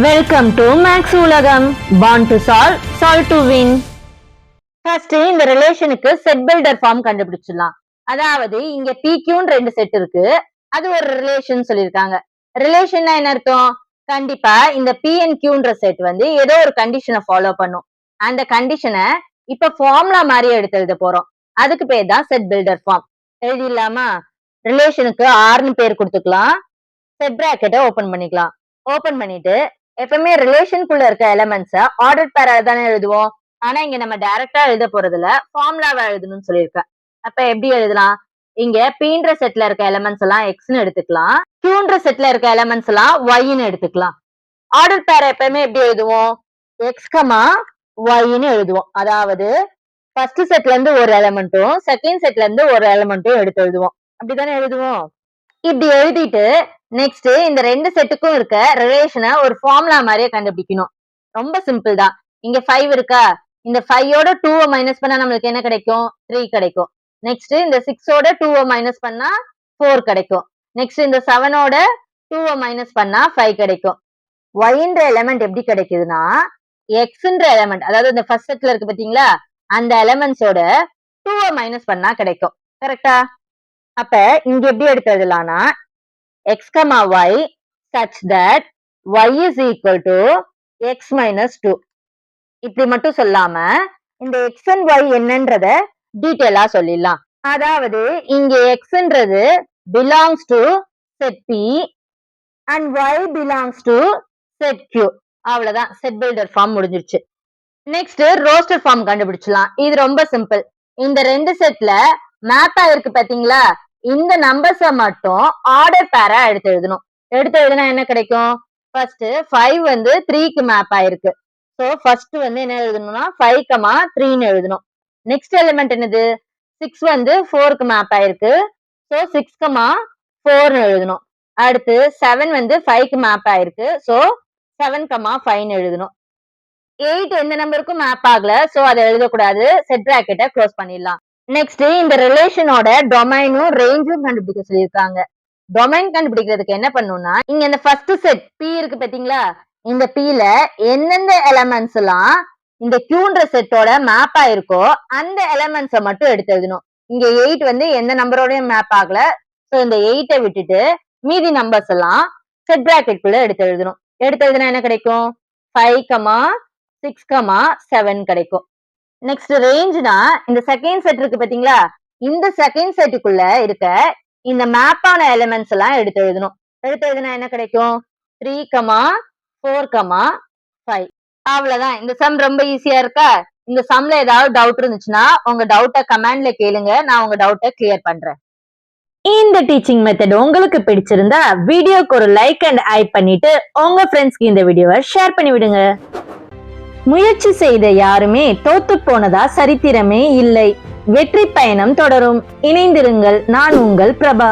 Welcome to maths உலகம். born to solve, solve to win. First இந்த ரிலேஷனுக்கு set builder form கண்டுபிடிச்சிடலாம். அதாவது இங்க PQன்னு ரெண்டு செட் இருக்கு, அது ஒரு ரிலேஷன் சொல்லியிருக்காங்க. ரிலேஷன்னா என்ன அர்த்தம்? கண்டிப்பா இந்த PNQன்ற செட் வந்து ஏதோ ஒரு கண்டிஷனை ஃபாலோ பண்ணும். அந்த கண்டிஷனை இப்ப ஃபார்முலா மாதிரி எடுத்து எழுத போறோம். அதுக்கு பேர் தான் செட் பில்டர் ஃபார்ம். எழுதிடலாமா? ரிலேஷனுக்கு Rன்னு பேர் கொடுத்துக்கலாம். செட் பிராக்கெட்டை ஓபன் பண்ணிக்கலாம். ஓபன் பண்ணிட்டு எப்பவுமே ரிலேஷனுக்குள்ள இருக்க எலிமெண்ட்ஸ ஆர்டர் பேரா தானே எழுதுவோம். ஆனா இங்க நம்ம டைரக்டா எழுத போறதுல ஃபார்முலாவா எழுதணும்னு சொல்லியிருக்கேன். அப்ப எப்படி எழுதலாம்? இங்க Pன்ற செட்ல இருக்க எலிமெண்ட்ஸ் எல்லாம் Xன்னு எடுத்துக்கலாம், Qன்ற செட்ல இருக்க எலிமெண்ட்ஸ் எல்லாம் Yன்னு எடுத்துக்கலாம். ஆர்டர் பேரா எப்பவுமே எப்படி எழுதுவோம்? X, Yன்னு எழுதுவோம். அதாவது ஃபர்ஸ்ட் செட்ல இருந்து ஒரு எலிமெண்ட்டும் செகண்ட் செட்ல இருந்து ஒரு எலிமெண்ட்டும் எடுத்து எழுதுவோம். அப்படித்தானே எழுதுவோம். இப்படி எழுதிட்டு நெக்ஸ்ட் இந்த ரெண்டு செட்டுக்கும் இருக்க ரிலேஷனை ஒரு ஃபார்முலா மாதிரியே கண்டுபிடிக்கணும். ரொம்ப சிம்பிள் தான். இங்க 5 இருக்கா, இந்த 5ஓட 2 மைனஸ் பண்ணா நம்மளுக்கு என்ன கிடைக்கும்? 3 கிடைக்கும். நெக்ஸ்ட் இந்த 6ஓட 2 மைனஸ் பண்ணா 4 கிடைக்கும். நெக்ஸ்ட் இந்த 7ஓட 2 மைனஸ் பண்ணா 5 கிடைக்கும். Yன்ற எலிமெண்ட் எப்படி கிடைக்குதுன்னா Xன்ற எலிமெண்ட், அதாவது இந்த ஃபர்ஸ்ட் செட்ல இருக்கு பாத்தீங்களா, அந்த எலிமெண்ட்ஸோட 2 மைனஸ் பண்ணா கிடைக்கும். கரெக்டா? அப்ப இங்க எப்படி எடுத்து எழுதலாம்னா x, y such that y is equal to x minus 2. இப்படி மட்டும் சொல்லாம இந்த x and y என்னன்றத டீடைலா சொல்லிடலாம். அதாவது இங்க xன்றது belongs to set P and y belongs to set Q. அவ்வளவுதான், செட் பில்டர் ஃபார்ம் முடிஞ்சிருச்சு. நெக்ஸ்ட் ரோஸ்டர் ஃபார்ம் கண்டுபிடிச்சலாம். இது ரொம்ப சிம்பிள். இந்த ரெண்டு செட்ல மேப் ஆயிருக்கு பாத்தீங்களா, இந்த நம்பர்ஸ மட்டும் ஆர்டர் பேரா எடுத்து எழுதணும். எடுத்து எழுதுனா என்ன கிடைக்கும்? ஃபர்ஸ்ட் 5 வந்து 3க்கு மேப் ஆயிருக்கு. சோ ஃபர்ஸ்ட் வந்து என்ன எழுதணும்னா 5, 3ன்னு எழுதணும். நெக்ஸ்ட் எலிமெண்ட் என்னது? 6 வந்து 4க்கு மேப் ஆயிருக்கு. சோ 6, 4ன்னு எழுதணும். அடுத்து 7 வந்து 5க்கு மேப் ஆயிருக்கு. சோ 7, 5ன்னு எழுதணும். 8 எந்த நம்பருக்கும் மேப் ஆகல, சோ அதை எழுதக்கூடாது. செட் பிராக்கெட்டை க்ளோஸ் பண்ணிடலாம். நெக்ஸ்ட் இந்த ரிலேஷனோட டொமைனும் ரேஞ்சும் கண்டுபிடிக்க சொல்லியிருக்காங்க. டொமைன் கண்டுபிடிக்கிறதுக்கு என்ன பண்ணணும்னா, இங்க இந்த ஃபர்ஸ்ட் செட் P இருக்கு பாத்தீங்களா, இந்த Pல எந்தெந்த எலிமெண்ட்ஸ் எல்லாம் இந்த Qன்ற செட்டோட மேப் ஆயிருக்கோ அந்த எலிமெண்ட்ஸை மட்டும் எடுத்து எழுதணும். இங்க 8 வந்து எந்த நம்பரோடயும் மேப் ஆகல, சோ இந்த 8ஐ விட்டுட்டு மீதி நம்பர்ஸ் எல்லாம் செட் பிராக்கெட் குள்ள எடுத்து எழுதணும். எடுத்து எழுதுனா என்ன கிடைக்கும்? 5, 6, 7 கிடைக்கும். நெக்ஸ்ட் ரேஞ்ச்னா இந்த செகண்ட் செட் இருக்கு பாத்தீங்களா, இந்த செகண்ட் செட்டுக்குள்ள இருக்க இந்த மேப் ஆன எலிமெண்ட்ஸ் எல்லாம் எடுத்து எழுதணும். எடுத்து எழுதுனா என்ன கிடைக்கும்? 3, 4, 5. அவ்வளவுதான். இந்த சம் ரொம்ப ஈஸியா இருக்கா? இந்த சம்ல ஏதாவது டவுட் இருந்துச்சுன்னா உங்க டவுட்டை கமெண்ட்ல கேளுங்க, நான் உங்க டவுட்டை கிளியர் பண்றேன். இந்த டீச்சிங் மெத்தட் உங்களுக்கு பிடிச்சிருந்தா வீடியோக்கு ஒரு லைக் அண்ட் ஹைப் பண்ணிட்டு உங்க ஃப்ரெண்ட்ஸ்க்கு இந்த வீடியோவை ஷேர் பண்ணி விடுங்க. முயற்சி செய்த யாருமே தோத்து போனதா சரித்திரமே இல்லை. வெற்றி பயணம் தொடரும். இணைந்திருங்கள். நான் உங்கள் பிரபா.